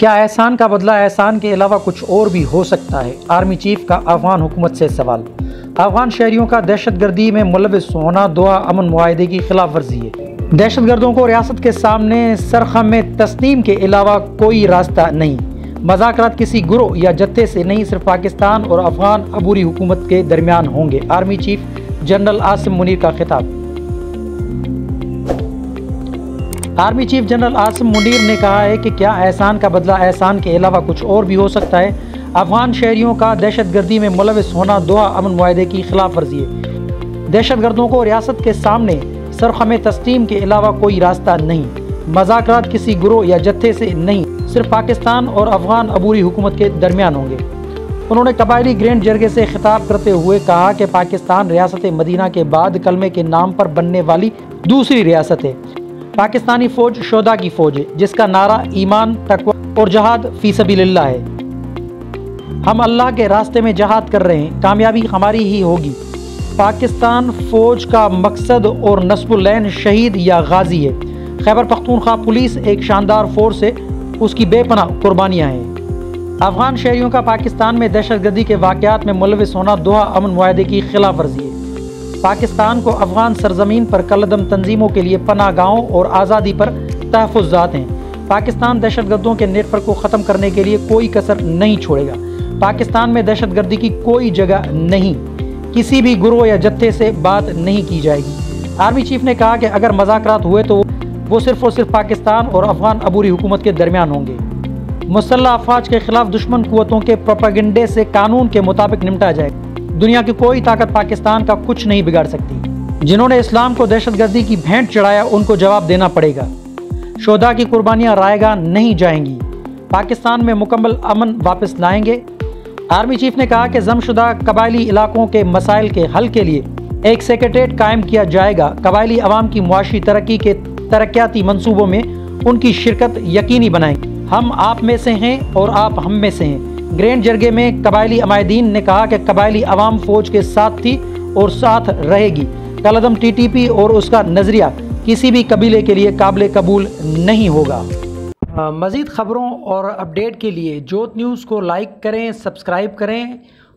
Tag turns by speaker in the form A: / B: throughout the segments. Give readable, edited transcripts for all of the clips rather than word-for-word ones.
A: کیا احسان کا بدلہ احسان کے علاوہ کچھ اور بھی ہو سکتا ہے؟ آرمی چیف کا افغان حکومت سے سوال۔ افغان شہریوں کا دہشت گردی میں ملوث ہونا دوحہ امن معاہدے کی خلاف ورزی ہے۔ دہشت گردوں کو ریاست کے سامنے سرخم میں تسلیم کے علاوہ کوئی راستہ نہیں۔ مذاکرات کسی گروہ یا جتھے سے نہیں، صرف پاکستان اور افغان عبوری حکومت کے درمیان ہوں گے۔ Army chief general Asim Munir کا خطاب۔ Army chief general Asim Munir نے کہا ہے کہ کیا احسان کا بدلہ احسان کے علاوہ کچھ اور بھی ہو سکتا ہے؟ افغان شہریوں کا دہشت گردی میں ملوث ہونا دوحہ امن معاہدے کی خلاف ورزی ہے۔ دہشت گردوں کو ریاست کے سامنے سرخم تسلیم کے علاوہ کوئی راستہ نہیں۔ مذاکرات کسی گروہ یا جتھے سے نہیں، صرف پاکستان اور افغان عبوری حکومت کے درمیان ہوں گے۔ انہوں نے قبائلی گرینڈ جرگے سے خطاب کرتے ہوئے کہا کہ پاکستان ریاست مدینہ کے بعد کلمے کے نام پر بننے والی دوسری ریاست ہے۔ پاکستانی فوج شہداء کی فوج ہے، جس کا نعرہ ایمان، تقوی اور جہاد فی سبیل اللہ ہے۔ ہم اللہ کے راستے میں جہاد کر رہے ہیں، کامیابی ہماری ہی ہوگی۔ پاکستان فوج کا مقصد اور نصب العین شہید یا غازی ہے۔ خیبر پختونخوا پولیس ایک شاندار فورس ہے، اس کی بے پناہ قربانیاں ہیں۔ افغان شہریوں کا پاکستان میں دہشت گردی کے واقعات میں ملوث ہونا دوحہ امن معاہدے کی خلاف ورزی ہے۔ پاکستان کو افغان سرزمین پر کالعدم تنظیموں کے لیے پناہ گاہوں اور آزادی پر تحفظات ہیں۔ پاکستان دہشت گردوں کے نیٹ ورک کو ختم کرنے کے لیے کوئی کسر نہیں چھوڑے گا۔ پاکستان میں دہشت گردی کی کوئی جگہ نہیں، کسی بھی گروہ یا جتھے سے بات نہیں کی جائے گی۔ آرمی چیف نے کہا کہ اگر مذاکرات ہوئے تو وہ صرف اور صرف پاکستان اور افغان عبوری حکومت کے درمیان ہوں گے۔ مسلح افواج کے خلاف دشمن قوتوں کے پروپیگنڈے سے قانون کے مطابق نمٹا جائے گا۔ دنیا کی کوئی طاقت پاکستان کا کچھ نہیں بگاڑ سکتی۔ جنہوں نے اسلام کو دہشت گردی کی بھینٹ چڑھایا، ان کو جواب دینا پڑے گا۔ شہداء کی قربانیاں رائے گاہ نہیں جائیں گی۔ پاکستان میں مکمل امن واپس لائیں گے۔ آرمی چیف نے کہا کہ ضم شدہ قبائلی علاقوں کے مسائل کے حل کے لیے ایک سیکریٹریٹ قائم کیا جائے گا۔ قبائلی عوام کی معاشی ترقی کے ترقیاتی منصوبوں میں ان کی شرکت یقینی بنائیں گے۔ ہم آپ میں سے ہیں اور آپ ہم میں سے ہیں۔ گرینڈ جرگے میں قبائلی عمائدین نے کہا کہ قبائلی عوام فوج کے ساتھ تھی اور ساتھ رہے گی۔ کالعدم ٹی ٹی پی اور اس کا نظریہ کسی بھی قبیلے کے لیے قابل قبول نہیں ہوگا۔ مزید خبروں اور اپڈیٹ کے لیے جوت نیوز کو لائک کریں، سبسکرائب کریں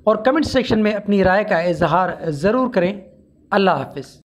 A: اور کمنٹ سیکشن میں اپنی رائے کا اظہار ضرور کریں۔ اللہ حافظ۔